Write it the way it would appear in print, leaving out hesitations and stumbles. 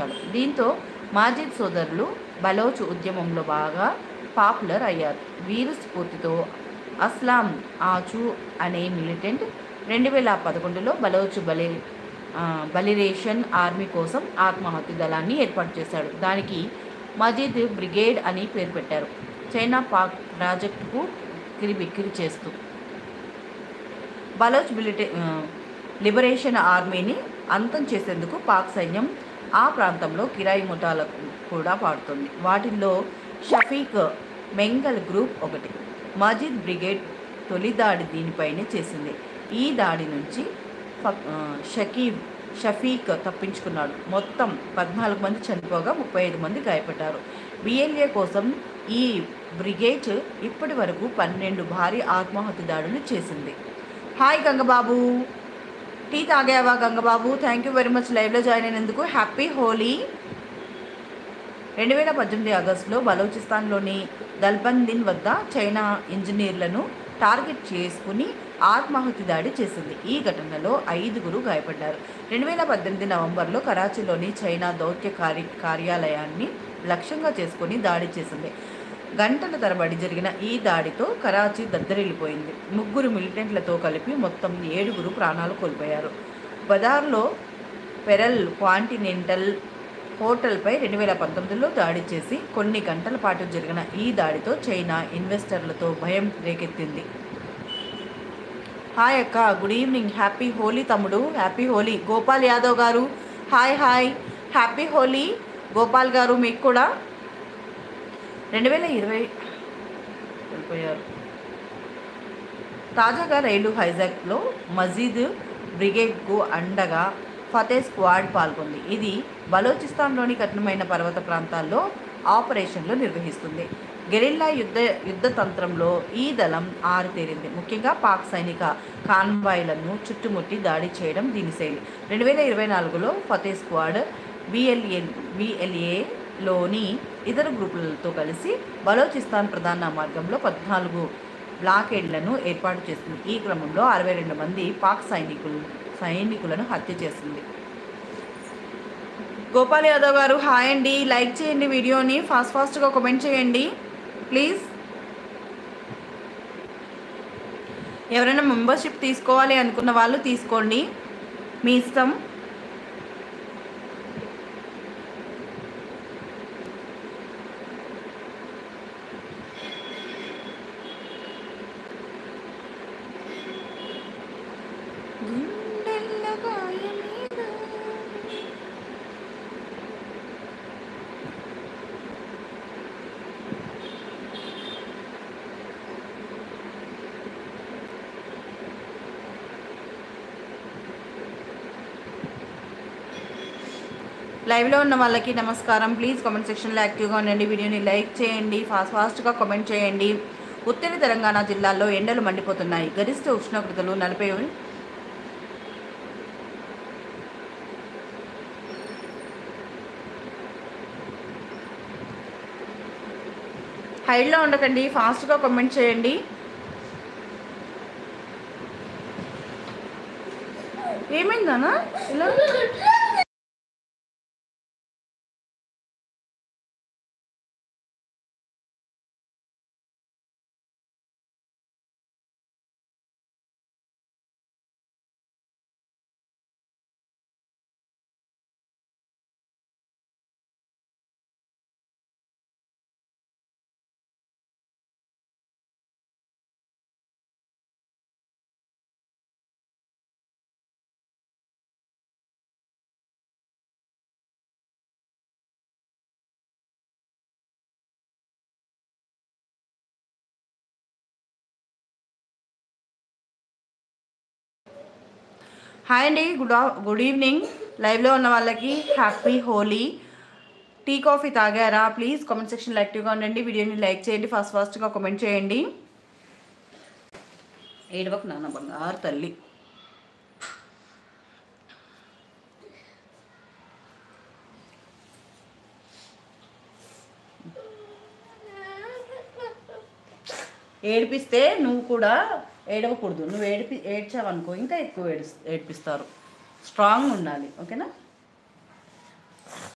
స్థాపించాడు. దీంతో మాజిద్ సోదరులు బలోచ్ ఉద్యమంలో బాగా పాపులర్ అయ్యారు. వీరు స్ఫూర్తితో అస్లాం ఆచు అనే మిలిటెంట్ 2011లో బలోచ్ బలిరేషన్ ఆర్మీ కోసం ఆత్మాహుతి దళాన్ని ఏర్పాటు చేశాడు. దానికి మజిద్ బ్రిగేడ్ అని పేరు పెట్టారు. చైనా పాక్ ప్రాజెక్టుకు కిరిబిక్కిరి చేస్తూ బలోచ్ లిబరేషన్ ఆర్మీని అంతం చేసేందుకు పాక్ సైన్యం ఆ ప్రాంతంలో కిరాయి ముఠాలకు కూడా పాడుతుంది. వాటిల్లో షఫీక్ మెంగల్ గ్రూప్ ఒకటి. మజిద్ బ్రిగేడ్ తొలి దాడి దీనిపైనే చేసింది. ఈ దాడి నుంచి షఫీక్ తప్పించుకున్నాడు. మొత్తం 14 మంది చనిపోగా 35 మంది గాయపడ్డారు. బిఎల్ఏ కోసం ఈ బ్రిగేడ్ ఇప్పటి వరకు 12 భారీ ఆత్మాహుతి దాడులు చేసింది. హాయ్ గంగబాబు, టీ తాగావా Gangababu? Thank you very much లైవ్లో జాయిన్ అయినందుకు. హ్యాపీ హోలీ. 2018 ఆగస్టులో బలోచిస్తాన్లోని దల్బందిన్ వద్ద చైనా ఇంజనీర్లను టార్గెట్ చేసుకుని ఆత్మాహుతి దాడి చేసింది. ఈ ఘటనలో 5గురు గాయపడ్డారు. 2018 నవంబర్లో కరాచీలోని చైనా దౌత్య కార్యాలయాన్ని లక్ష్యంగా చేసుకుని దాడి చేసింది. గంటల తరబడి జరిగిన ఈ దాడితో కరాచీ దద్దరిల్లిపోయింది. 3 మిలిటెంట్లతో కలిపి మొత్తం 7గురు ప్రాణాలు కోల్పోయారు. బజార్లో పెరల్ కాంటినెంటల్ హోటల్పై 2019లో దాడి చేసి కొన్ని గంటల పాటు జరిగిన ఈ దాడితో చైనా ఇన్వెస్టర్లతో భయం రేకెత్తింది. హాయ్ అక్క, గుడ్ ఈవినింగ్. హ్యాపీ హోలీ తమ్ముడు. హ్యాపీ హోలీ. గోపాల్ యాదవ్ గారు hi hi, happy Holi Gopal గారు. మీకు కూడా 2020 వెళ్ళిపోయారు. తాజాగా రైలు హైజాక్లో మజీద్ బ్రిగేడ్కు అండగా ఫతే స్క్వాడ్ పాల్గొంది. ఇది బలోచిస్తాన్లోని కఠినమైన పర్వత ప్రాంతాల్లో ఆపరేషన్లు నిర్వహిస్తుంది. గెరిల్లా యుద్ధ తంత్రంలో ఈ దళం ఆరితేరింది. ముఖ్యంగా పాక్ సైనిక కాన్వాయ్లను చుట్టుముట్టి దాడి చేయడం దీని శైలి. 2024లో ఫతే స్క్వాడ్ బిఎల్ఏలోని ఇతర గ్రూపులతో కలిసి బలోచిస్తాన్ ప్రధాన మార్గంలో 14 బ్లాకేడ్లను ఏర్పాటు చేసింది. ఈ క్రమంలో 62 మంది పాక్ సైనికులను హత్య చేసింది. గోపాల్ యాదవ్ గారు హాయ్ అండి. లైక్ చేయండి వీడియోని, ఫాస్ట్గా కామెంట్ చేయండి ప్లీజ్. ఎవరైనా మెంబర్షిప్ తీసుకోవాలి అనుకున్న వాళ్ళు తీసుకోండి, మీ ఇష్టం. లైవ్లో ఉన్న వాళ్ళకి నమస్కారం. ప్లీజ్ కామెంట్ సెక్షన్లో యాక్టివ్గా ఉండండి. వీడియోని లైక్ చేయండి, ఫాస్ట్గా కామెంట్ చేయండి. ఉత్తర తెలంగాణ జిల్లాల్లో ఎండలు మండిపోతున్నాయి. గరిష్ట ఉష్ణోగ్రతలు 40 హైడ్లో ఉండకండి, ఫాస్ట్గా కామెంట్ చేయండి. ఏమైందనా ఇలా? హాయ్ అండి, గుడ్ ఈవినింగ్. లైవ్లో ఉన్న వాళ్ళకి హ్యాపీ హోలీ. టీ కాఫీ తాగారా? ప్లీజ్ కామెంట్ సెక్షన్లో యాక్టివ్గా ఉండండి. వీడియోని లైక్ చేయండి, ఫాస్ట్గా కామెంట్ చేయండి. ఏడవకు నాన్న బంగారు తల్లి. ఏడిపిస్తే నువ్వు కూడా ఏడవకూడదు. నువ్వు ఏడ్చావనుకో ఇంకా ఎక్కువ ఏడిపిస్తారు. స్ట్రాంగ్ ఉండాలి, ఓకేనా?